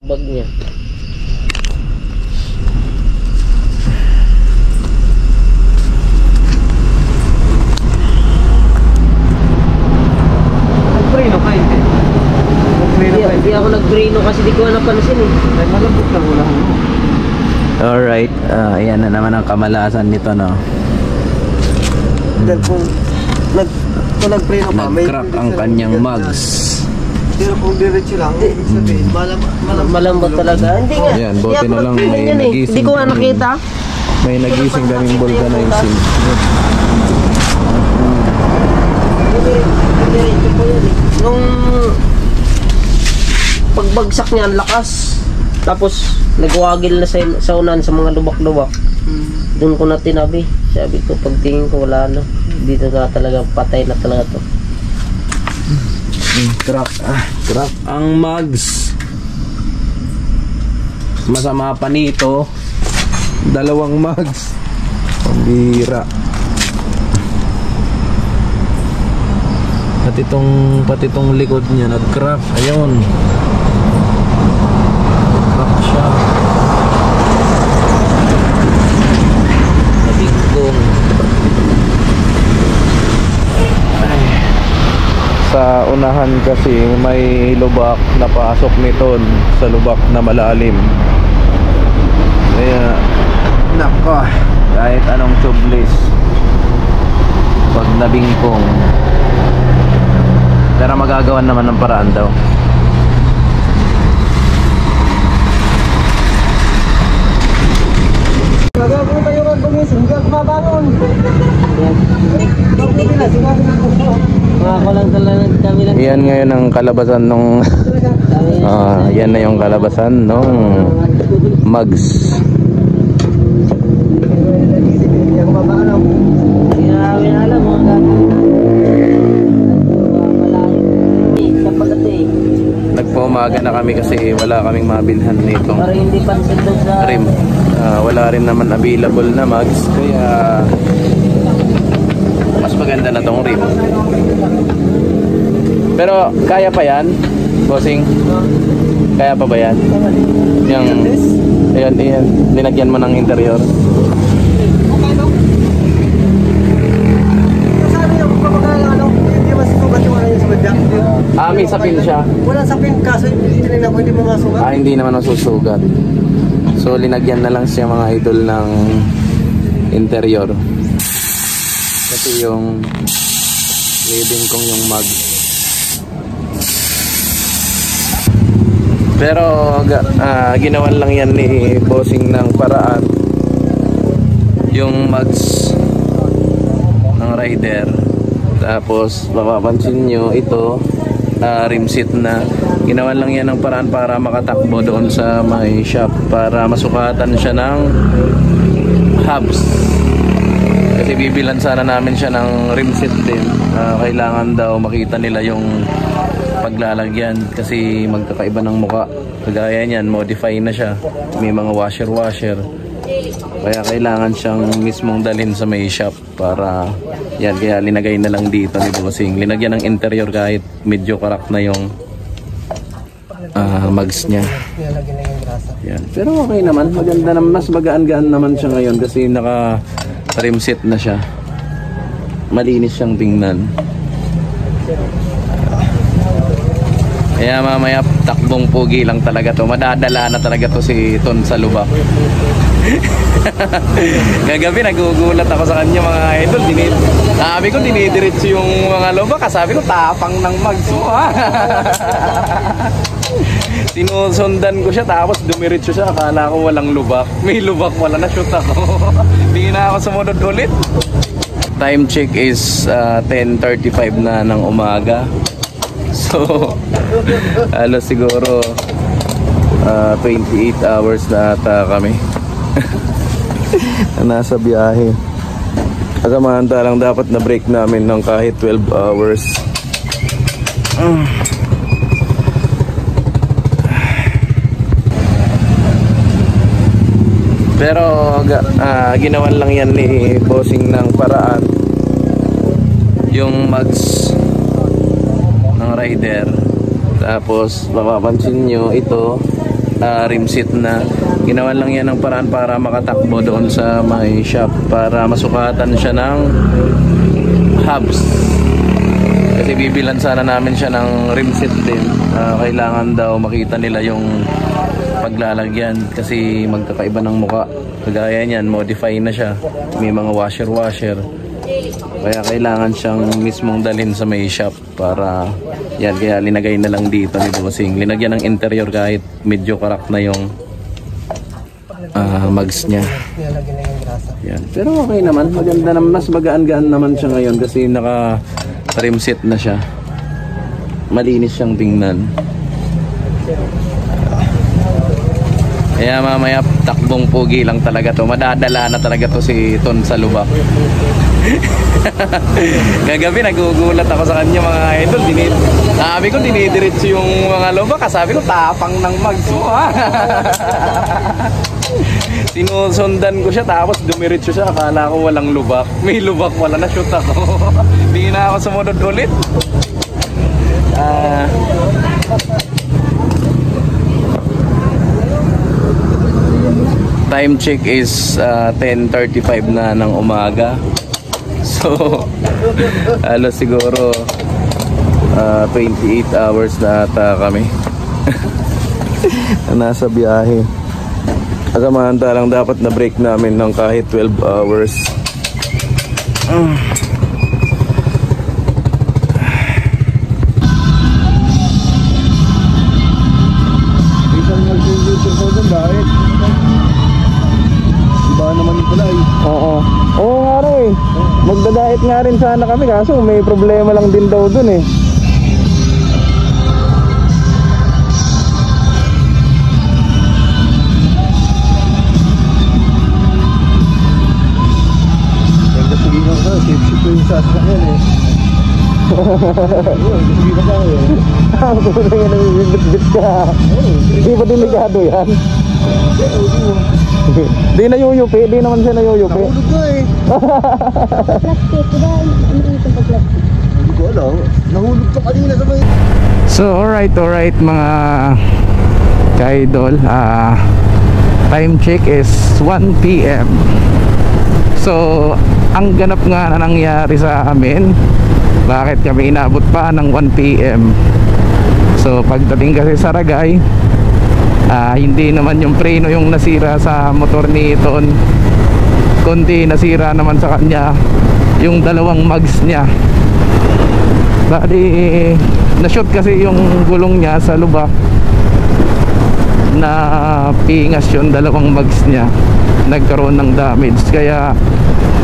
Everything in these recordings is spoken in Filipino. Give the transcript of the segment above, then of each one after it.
bag niya. Nag-preno ka hindi? Hindi ako nag-preno kasi di ko napansin eh. Ay, malambot lang ulang mo. Alright, ayan na naman ang kamalasan nito, no? Dahil kung nag-preno ka, Nag-crack ang kanyang mugs. Pero kung diretso lang, ibig sabihin, Malambot talaga. Hindi nga. Ayan, buti Hindi ako na lang nag-preno may yan eh. nagising Hindi ko nga kami. nakita. May nagising kaming vulcanizing. Diretso po yan eh. Nung pagbagsak niya, ang lakas. Tapos nagwagil na sa unan sa mga lubak-lubak. Doon ko na tinabi. Sabi ko, pagtingin ko wala na. Dito na talaga, patay na talaga to. Crack ang mugs. Masama pa nito, dalawang mugs. Pambira. Pati tong likod niya nag-crack. Ayun. Crack siya. Nabigong. Sa unahan kasi may lubak na pasok nito sa lubak na malalim. Kaya nako, kahit anong tubeless pag nabingkong, pero magagawan naman ng paraan daw. Gagawin tayo kang gumising, hindi ako mabangon. Mga ko lang talaga kami lang. Yan ngayon ang kalabasan nung yan na yung kalabasan nung mugs. Hindi ako mabangon. Hindi namin alam mga gagawin. Sapagat eh. Nagpaumaga na kami kasi wala kaming mabilhan nito Parang hindi pansin doon sa rim. Wala rin naman available na mugs, kaya mas maganda na tong rim. Pero kaya pa yan, bossing? Kaya pa ba yan? Yung ayan, linagyan mo ng interior. Sabi niya kung kapag hindi masusugat yung ano yung sugat niya. May sapin siya. Wala sapin, kaso tinignan ko hindi mo masugat. Hindi naman nasusugat. So linagyan na lang siya mga idol ng interior. Kasi yung leading kong yung mug. Pero ginawan lang yan ni bossing ng paraan. Yung mugs ng rider. Tapos mapapansin nyo ito, rim seat na. Ginawan lang yan ng paraan para makatakbo doon sa may shop, para masukatan siya ng hubs. Kasi bibilan sana namin siya ng rim set din. Kailangan daw makita nila yung paglalagyan kasi magkakaiba ng muka. Kagaya niyan, modify na siya. May mga washer. Kaya kailangan siyang mismong dalhin sa may shop para yan. Kaya linagay na lang dito ni bossing. Linagyan ng interior kahit medyo crack na yung mugs niya. Yan. Pero okay naman, maganda naman, mas magaan-gaan naman siya ngayon kasi naka rim set na siya. Malinis siyang tingnan. Kaya mamaya takbong pugi lang talaga to. Madadala na talaga to si Ton sa lubak. Gagabi nagugulat ako sa kanya mga idol. Sabi ko dinidiretso yung mga lubak. Sabi ko tapang ng mugs mo ha. Sinusundan ko siya tapos dumiretso siya. Akala ko walang lubak. May lubak, wala na, shoot ako. Hindi na ako sumunod ulit. Time check is 10:35 na ng umaga. So halos siguro 28 hours na ata kami nasa biyahe. Samantalang dapat na break namin ng kahit 12 hours. Pero ginawan lang yan ni bossing ng paraan. Yung mugs ng rider. Tapos mapapansin nyo ito, rim seat na ginawan lang yan ng paraan para makatakbo doon sa may shop para masukatan siya ng hubs. Kasi bibilan sana namin siya ng rim seat din. Kailangan daw makita nila yung paglalagyan kasi magkakaiba ng muka. Kagaya niyan, modify na siya. May mga washer. Kaya kailangan siyang mismong dalhin sa may shop para yan. Kaya linagay na lang dito ni Bossing. Linagyan ng interior kahit medyo karak na yung mags niya. Yan. Pero okay naman. Maganda naman. Mas magaan-gaan naman siya ngayon kasi naka rim seat na siya. Malinis siyang tingnan. Kaya mamaya takbong pugi lang talaga to. Madadala na talaga to si Ton sa lubak. Kagabi nagugulat ako sa kanya mga idol. Sabi ko dinidiretso yung mga lubak. Sabi ko tapang ng mags mo ha. Sinusundan ko siya tapos dumiretso siya. Akala ko walang lubak. May lubak wala na shoot ako. Hindi na ako sumunod ulit. Time check is 10:35 na ng umaga. So halos siguro 28 hours na ata kami nasa biyahe. Samantalang dapat na break namin ng kahit 12 hours. Oo nga rin. Magdadait nga rin sana kami kaso may problema lang din daw dun eh. Sige nga ka, safe ko yung sasakyan eh. Sige ka tayo eh. Ako na nga nabibit-bit ka. Hindi pa delikado yan. Di na yuyupi, di naman siya na yuyupi. Nahulog na eh. Plastic, diba? Ano ito pag plastic? Hindi ko alam. Nahulog ka kanina sa may... So alright mga ka-idol, time check is 1 PM. So ang ganap nga na nangyari sa amin, bakit kami inabot pa ng 1 PM. So pagdating kasi sa Ragay, hindi naman yung preno yung nasira sa motor ni Ton, kundi nasira naman sa kanya yung dalawang mags niya. Bali na-shoot kasi yung gulong niya sa lubak, na pingas yung dalawang mags niya, nagkaroon ng damage. Kaya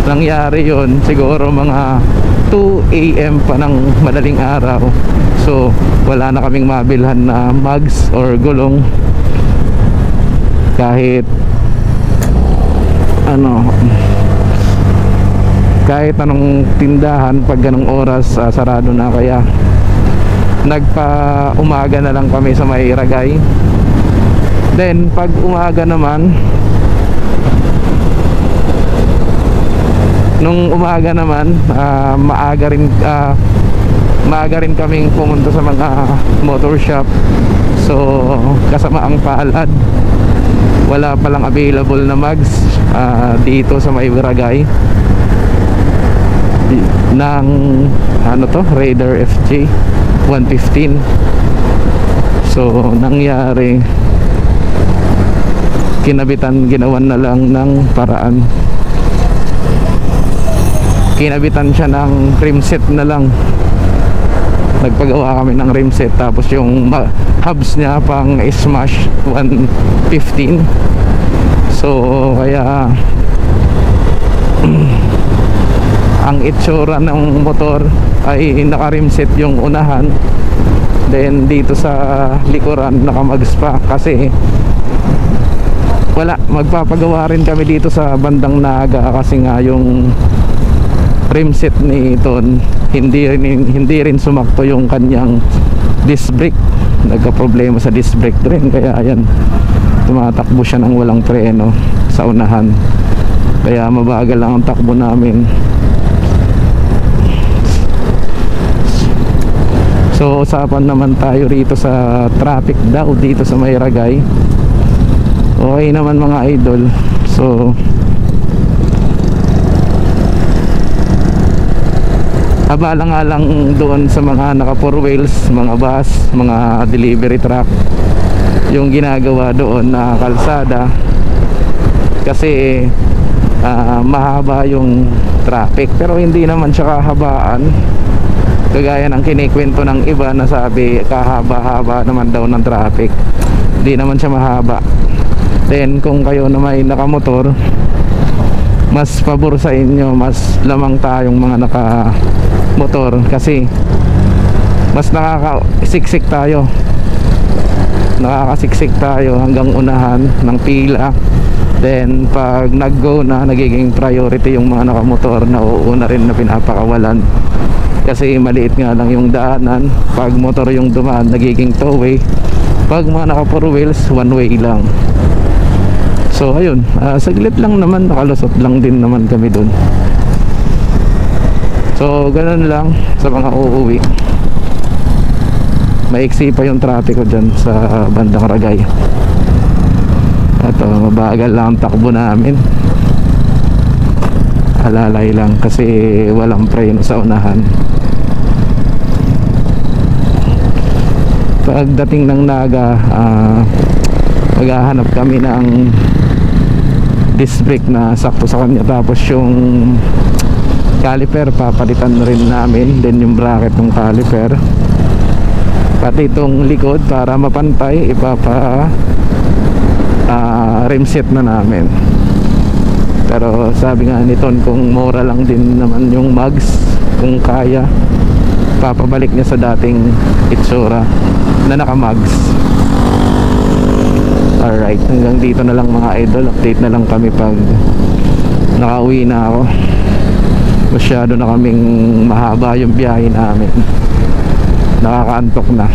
nangyari yun siguro mga 2 AM pa ng madaling araw. So wala na kaming mabilhan na mags or gulong. Kahit anong tindahan pag ganong oras sarado na, kaya nagpa-umaga na lang kami sa may Ragay. Then pag umaga naman, nung umaga naman maaga rin kaming pumunta sa mga motor shop. So kasama ang palad, wala palang available na mags dito sa may Ragay ng Raider FJ 115. So nangyari, ginawan na lang ng paraan. Kinabitan siya ng rim set na lang. Nagpagawa kami ng rim set, tapos yung hubs niya pang smash 115. So kaya ang itsura ng motor ay naka-rim set yung unahan, then dito sa likuran naka-mags pa. Kasi wala, magpapagawa rin kami dito sa bandang Naga kasi nga yung rim set ni Ton hindi rin sumakto yung kanyang disc brake. Nagka-problema sa disc brake rin, kaya ayan, tumatakbo siya ng walang preno sa unahan. Kaya mabagal lang ang takbo namin. So usapan naman tayo rito sa traffic daw dito sa may Ragay. Okay naman mga idol. So abala nga lang doon sa mga naka 4 wheels, mga bus, mga delivery truck, yung ginagawa doon na kalsada kasi mahaba yung traffic, pero hindi naman siya kahabaan kagaya ng kinikwento ng iba na sabi kahaba-haba naman daw ng traffic. Hindi naman siya mahaba. Then kung kayo na may nakamotor, mas pabor sa inyo, mas lamang tayong mga nakamotor kasi mas nakakasiksik tayo, hanggang unahan ng pila. Then pag nag-go na, nagiging priority yung mga nakamotor na uuna rin na pinapakawalan kasi maliit nga lang yung daanan. Pag motor yung dumaan, nagiging two-way. Pag mga naka 4 wheels, one way lang. So ayun, saglit lang naman, nakalusot lang din naman kami dun. So ganun lang sa mga uuwi. Maiksi pa yung traffic ko dyan sa bandang Ragay. Ito, mabagal lang ang takbo namin. Alalay lang kasi walang preno sa unahan. Pagdating ng Naga, maghahanap kami ng disc brake na sakto sa kanya. Tapos yung caliper papalitan rin namin, then yung bracket ng caliper, pati itong likod para mapantay, ipapa rim set na namin. Pero sabi nga ni Ton, kung mura lang din naman yung mags, kung kaya papabalik niya sa dating itsura na naka-mags. Alright, hanggang dito na lang mga idol. Update na lang kami pag nakauwi na ako. Masyado na kaming mahaba yung biyahe namin, nakakaantok na.